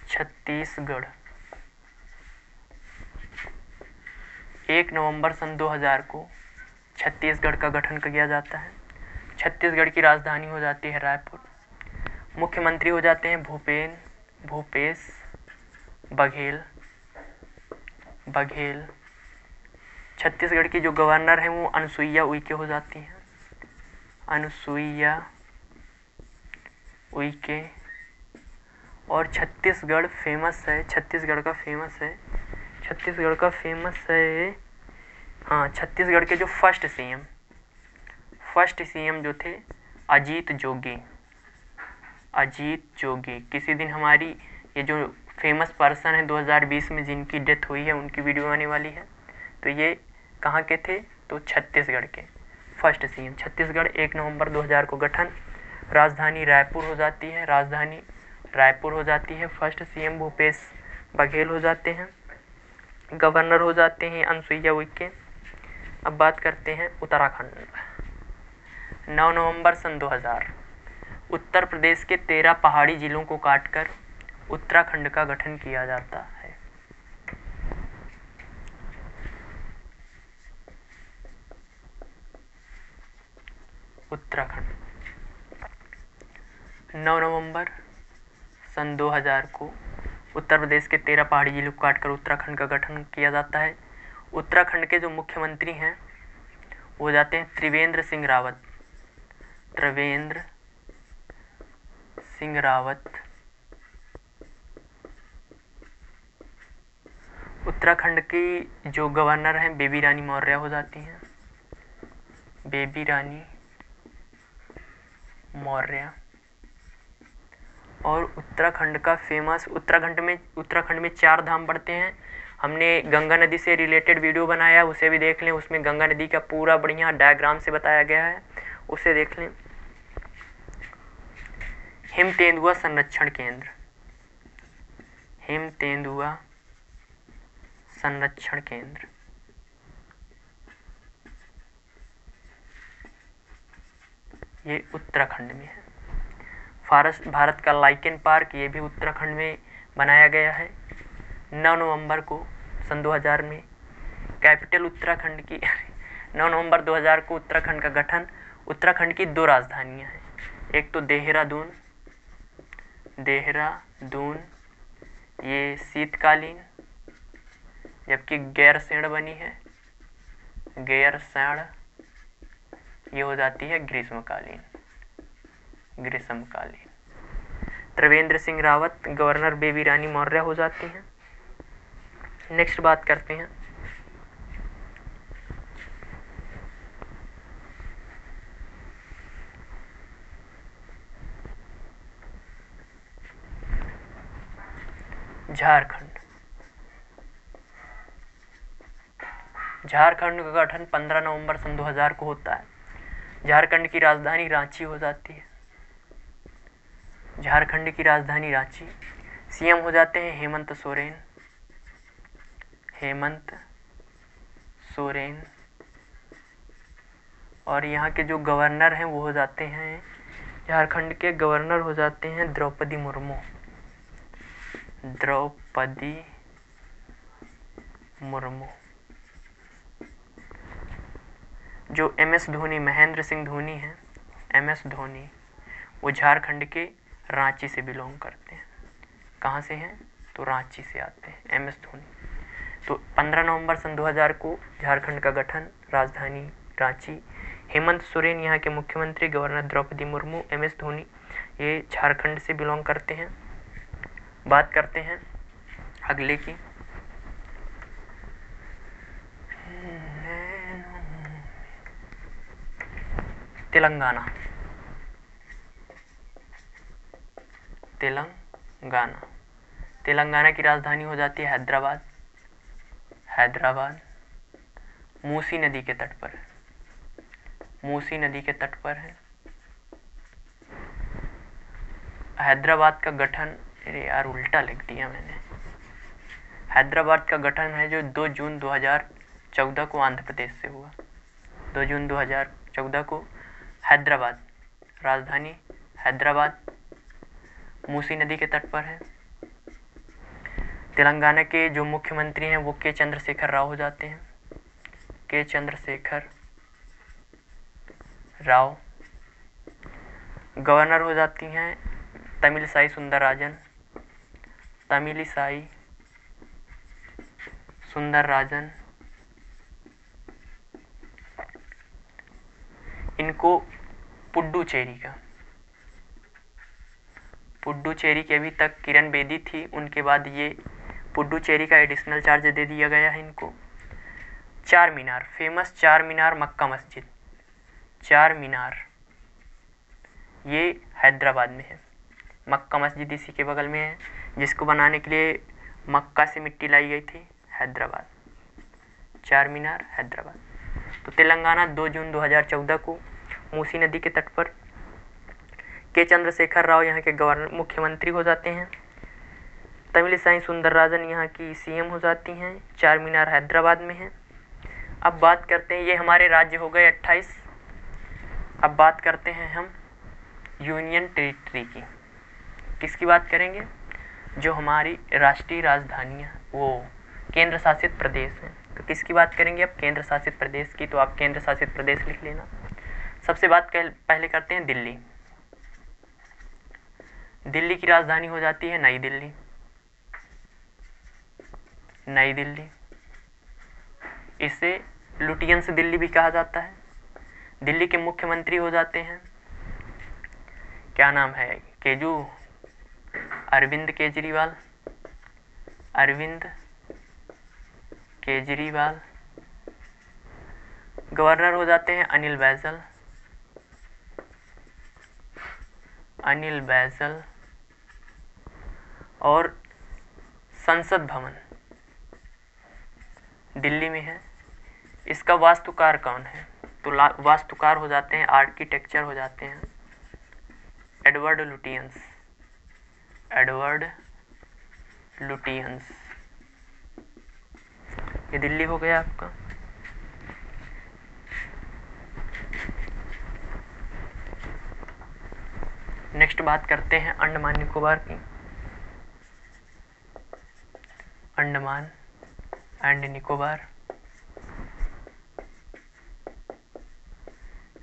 छत्तीसगढ़। 1 नवंबर सन 2000 को छत्तीसगढ़ का गठन किया जाता है। छत्तीसगढ़ की राजधानी हो जाती है रायपुर। मुख्यमंत्री हो जाते हैं भूपेश बघेल। छत्तीसगढ़ की जो गवर्नर है वो अनुसुईया उइके हो जाती हैं। और छत्तीसगढ़ के जो फर्स्ट सीएम जो थे अजीत जोगी। किसी दिन हमारी ये जो फेमस पर्सन है 2020 में जिनकी डेथ हुई है उनकी वीडियो आने वाली है। तो ये कहाँ के थे? तो छत्तीसगढ़ के फर्स्ट सीएम। छत्तीसगढ़ 1 नवंबर 2000 को गठन। राजधानी रायपुर हो जाती है। फर्स्ट सीएम भूपेश बघेल हो जाते हैं। गवर्नर हो जाते हैं अनुसुईया उइके। अब बात करते हैं उत्तराखंड। 9 नवंबर सन 2000 उत्तर प्रदेश के 13 पहाड़ी जिलों को काटकर उत्तराखंड का गठन किया जाता है। उत्तराखंड। 9 नवंबर सन 2000 को उत्तर प्रदेश के 13 पहाड़ी जिलों को काटकर उत्तराखंड का गठन किया जाता है। उत्तराखंड के जो मुख्यमंत्री हैं वो जाते हैं त्रिवेंद्र सिंह रावत। त्रिवेंद्र सिंह रावत। उत्तराखंड की जो गवर्नर हैं बेबी रानी मौर्य हो जाती हैं। बेबी रानी मौर्य। और उत्तराखंड का फेमस, उत्तराखंड में 4 धाम पड़ते हैं। हमने गंगा नदी से रिलेटेड वीडियो बनाया, उसे भी देख लें। उसमें गंगा नदी का पूरा बढ़िया डायग्राम से बताया गया है, उसे देख लें। हिम तेंदुआ संरक्षण केंद्र। हिम तेंदुआ संरक्षण केंद्र ये उत्तराखंड में है। भारत का लाइकेन पार्क ये भी उत्तराखंड में बनाया गया है। 9 नवंबर को सन 2000 में कैपिटल उत्तराखंड की 9 नवंबर 2000 को उत्तराखंड का गठन। उत्तराखंड की 2 राजधानियां हैं, एक तो देहरादून ये शीतकालीन, जबकि गैरसैंण बनी है। गैरसैंण ये हो जाती है ग्रीष्मकालीन। त्रिवेंद्र सिंह रावत, गवर्नर बेबी रानी मौर्य हो जाती हैं। नेक्स्ट बात करते हैं झारखंड। झारखंड का गठन 15 नवंबर सन 2000 को होता है। झारखंड की राजधानी रांची हो जाती है। झारखंड की राजधानी रांची। सीएम हो जाते हैं हेमंत सोरेन। और यहाँ के जो गवर्नर हैं वो हो जाते हैं, झारखंड के गवर्नर हो जाते हैं द्रौपदी मुर्मू। जो MS धोनी, महेंद्र सिंह धोनी हैं, MS धोनी, वो झारखंड के रांची से बिलोंग करते हैं। कहाँ से हैं? तो रांची से आते हैं MS धोनी। तो 15 नवंबर सन 2000 को झारखंड का गठन, राजधानी रांची। हेमंत सोरेन यहाँ के मुख्यमंत्री, गवर्नर द्रौपदी मुर्मू, MS धोनी ये झारखंड से बिलोंग करते हैं। बात करते हैं अगले की। तेलंगाना की राजधानी हो जाती है हैदराबाद। मूसी नदी के तट पर है। हैदराबाद का गठन, अरे यार उल्टा लिख दिया मैंने। हैदराबाद का गठन है जो 2 जून 2014 को आंध्र प्रदेश से हुआ। 2 जून 2014 को हैदराबाद, राजधानी हैदराबाद, मूसी नदी के तट पर है। तेलंगाना के जो मुख्यमंत्री हैं वो के चंद्रशेखर राव हो जाते हैं। के चंद्रशेखर राव। गवर्नर हो जाती हैं तमिलिसाई सुंदरराजन। इनको पुडुचेरी की अभी तक किरण बेदी थी, उनके बाद ये पुडुचेरी का एडिशनल चार्ज दे दिया गया है इनको। चार मीनार, फेमस चार मीनार, मक्का मस्जिद। चार मीनार ये हैदराबाद में है। मक्का मस्जिद इसी के बगल में है, जिसको बनाने के लिए मक्का से मिट्टी लाई गई थी। हैदराबाद, चार मीनार हैदराबाद। तो तेलंगाना 2 जून 2014 को मूसी नदी के तट पर। के चंद्रशेखर राव यहाँ के गवर्नर मुख्यमंत्री हो जाते हैं। तमिलिसाई सुंदरराजन यहाँ की सीएम हो जाती हैं। चार मीनार हैदराबाद में है। अब बात करते हैं, ये हमारे राज्य हो गए 28। अब बात करते हैं हम यूनियन टेरिटरी की। किसकी बात करेंगे? जो हमारी राष्ट्रीय राजधानियाँ, वो केंद्र शासित प्रदेश हैं। तो किसकी बात करेंगे अब? केंद्र शासित प्रदेश की। तो आप केंद्र शासित प्रदेश लिख लेना। सबसे पहले करते हैं दिल्ली। दिल्ली की राजधानी हो जाती है नई दिल्ली। नई दिल्ली, इसे लुटियंस दिल्ली भी कहा जाता है। दिल्ली के मुख्यमंत्री हो जाते हैं, क्या नाम है, अरविंद केजरीवाल। अरविंद केजरीवाल। गवर्नर हो जाते हैं अनिल बैजल। अनिल बैजल। और संसद भवन दिल्ली में है। इसका वास्तुकार कौन है? तो वास्तुकार हो जाते हैं, आर्किटेक्चर हो जाते हैं एडवर्ड लुटियंस। Edward Lutyens. ये दिल्ली हो गया आपका। नेक्स्ट बात करते हैं अंडमान निकोबार की। अंडमान एंड निकोबार,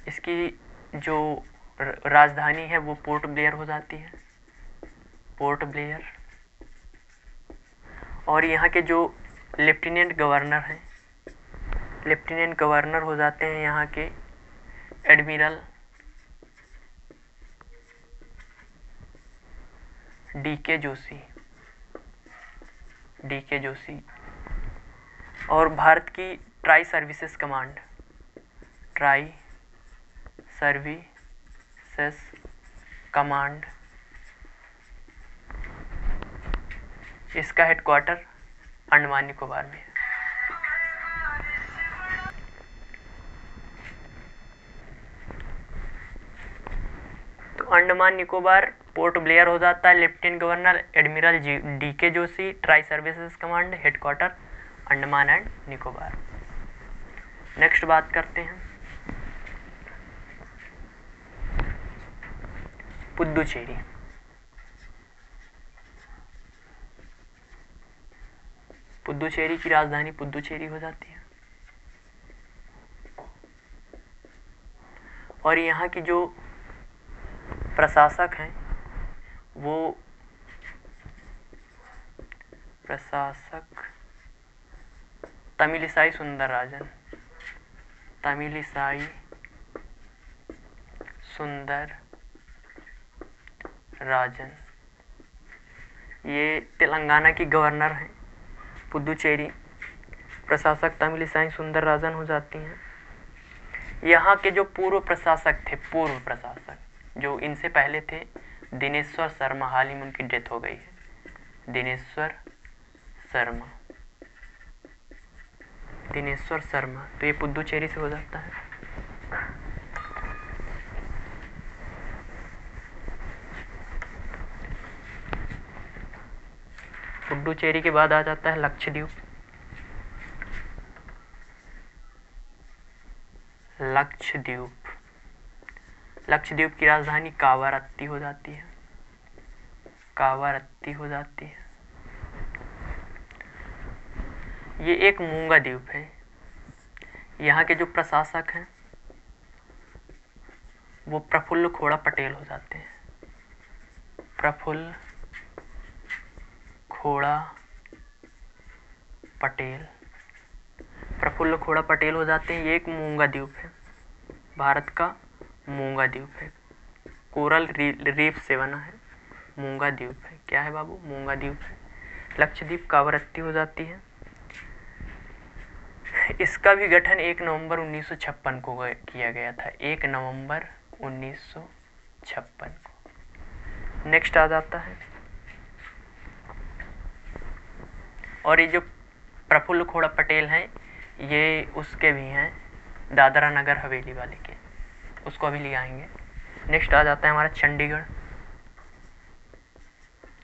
इसकी जो राजधानी है वो पोर्ट ब्लेयर हो जाती है। Port Blair. और यहाँ के जो लेफ्टिनेंट गवर्नर हैं, लेफ्टिनेंट गवर्नर हो जाते हैं यहाँ के admiral DK. Joshi. DK. Joshi. और भारत की tri services command, tri services command, इसका हेडक्वार्टर अंडमान निकोबार में है। तो अंडमान निकोबार पोर्ट ब्लेयर हो जाता है, lieutenant governor admiral DK. Joshi, tri services command, headquarter Andaman and Nicobar. Next बात करते हैं पुद्दुचेरी। पुद्दुचेरी की राजधानी पुद्दुचेरी हो जाती है। और यहाँ की जो प्रशासक हैं वो प्रशासक तमिलिसाई सुंदरराजन। तमिलिसाई सुंदरराजन, ये तेलंगाना की गवर्नर हैं। पुद्दुचेरी प्रशासक तमिलिसाई सुंदरराजन हो जाती हैं। यहाँ के जो पूर्व प्रशासक जो इनसे पहले थे, दिनेश्वर शर्मा, हाल ही में उनकी डेथ हो गई है। दिनेश्वर शर्मा, तो ये पुद्दुचेरी से हो जाता है। पुद्दुचेरी के बाद आ जाता है लक्षद्वीप। लक्षद्वीप की राजधानी कावारत्ती हो जाती है। कावारत्ती हो जाती है। ये एक मूंगा द्वीप है। यहाँ के जो प्रशासक हैं वो प्रफुल्ल खोड़ा पटेल हो जाते हैं। प्रफुल्ल खोड़ा पटेल हो जाते हैं। ये एक मूंगा द्वीप है, भारत का मूंगा द्वीप है, कोरल रीफ से बना है, मूंगा द्वीप है। क्या है बाबू? मूंगा द्वीप है। लक्षद्वीप कावारत्ती हो जाती है। इसका भी गठन 1 नवंबर 1956 को किया गया था। 1 नवंबर 1956 को। नेक्स्ट आ जाता है, और ये जो प्रफुल्ल खोड़ा पटेल हैं ये उसके भी हैं, दादरा नगर हवेली वाले के, उसको अभी ले आएंगे। नेक्स्ट आ जाता है हमारा चंडीगढ़।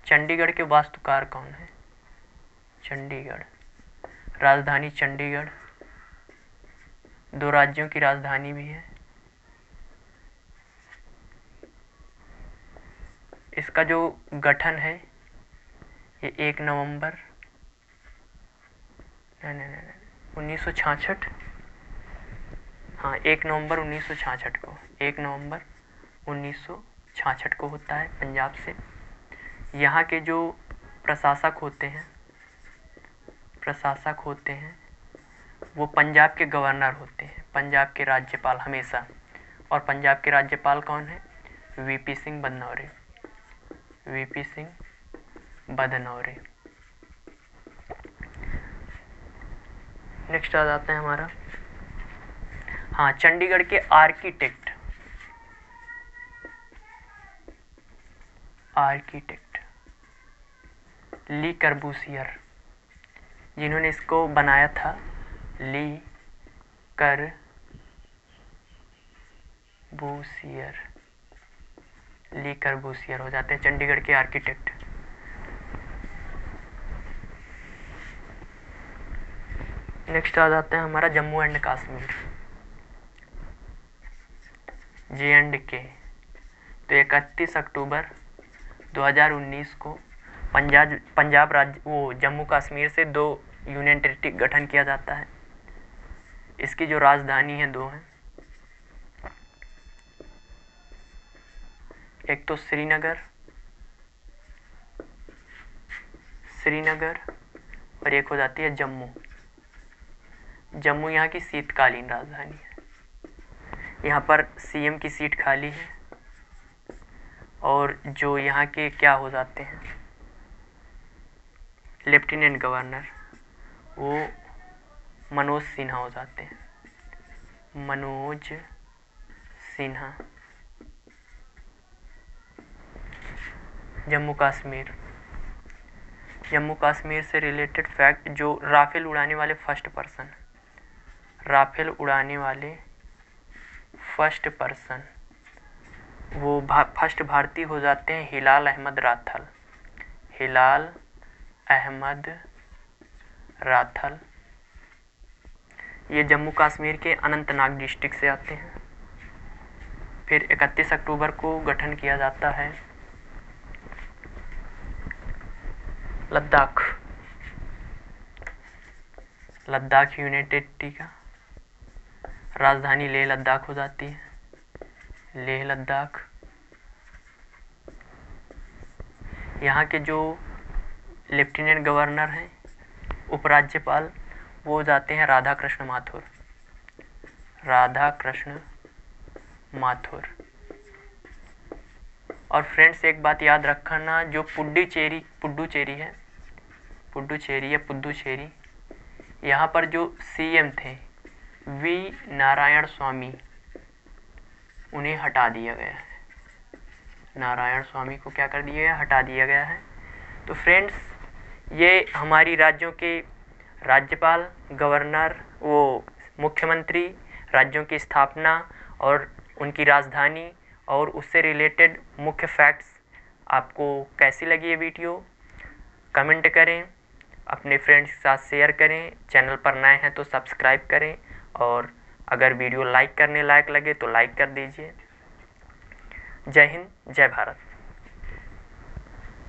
चंडीगढ़ के वास्तुकार कौन है? चंडीगढ़, राजधानी चंडीगढ़, 2 राज्यों की राजधानी भी है। इसका जो गठन है ये 1 नवंबर 1966 हाँ 1 नवंबर 1966 को, 1 नवंबर 1966 को होता है पंजाब से। यहाँ के जो प्रशासक होते हैं वो पंजाब के गवर्नर होते हैं, पंजाब के राज्यपाल हमेशा। और पंजाब के राज्यपाल कौन है? VP Singh Badnore, VP Singh Badnore. Next आ जाते हैं हमारा, हाँ चंडीगढ़ के आर्किटेक्ट ली कर्बूसियर, जिन्होंने इसको बनाया था, ली कर्बूसियर हो जाते हैं चंडीगढ़ के आर्किटेक्ट। नेक्स्ट आ जाते हैं हमारा जम्मू एंड कश्मीर, J&K। तो 31 अक्टूबर 2019 को पंजाब राज्य वो जम्मू कश्मीर से 2 यूनियन टेरिटरी गठन किया जाता है। इसकी जो राजधानी है 2 हैं, एक तो श्रीनगर और एक हो जाती है जम्मू। जम्मू यहाँ की शीतकालीन राजधानी है। यहाँ पर सीएम की सीट खाली है और जो यहाँ के क्या हो जाते हैं लेफ्टिनेंट गवर्नर, वो मनोज सिन्हा हो जाते हैं, मनोज सिन्हा। जम्मू कश्मीर से रिलेटेड फैक्ट, जो राफेल उड़ाने वाले फर्स्ट पर्सन वो फर्स्ट भारतीय हो जाते हैं हिलाल अहमद राथल। ये जम्मू कश्मीर के अनंतनाग डिस्ट्रिक्ट से आते हैं। फिर 31 अक्टूबर को गठन किया जाता है लद्दाख यूनियन टेरिटरी का। राजधानी लेह लद्दाख हो जाती है, लेह लद्दाख। यहाँ के जो लेफ्टिनेंट गवर्नर हैं, उपराज्यपाल, वो हो जाते हैं राधा कृष्ण माथुर। और फ्रेंड्स एक बात याद रखना, जो पुडुचेरी, यहाँ पर जो सीएम थे वी नारायण स्वामी, उन्हें हटा दिया गया है। नारायण स्वामी को क्या कर दिया गया? हटा दिया गया है। तो फ्रेंड्स ये हमारी राज्यों के राज्यपाल, गवर्नर, वो मुख्यमंत्री, राज्यों की स्थापना और उनकी राजधानी और उससे रिलेटेड मुख्य फैक्ट्स आपको कैसी लगी ये वीडियो? कमेंट करें, अपने फ्रेंड्स के साथ शेयर करें, चैनल पर नए हैं तो सब्सक्राइब करें और अगर वीडियो लाइक करने लायक लगे तो लाइक कर दीजिए। जय हिंद, जय भारत।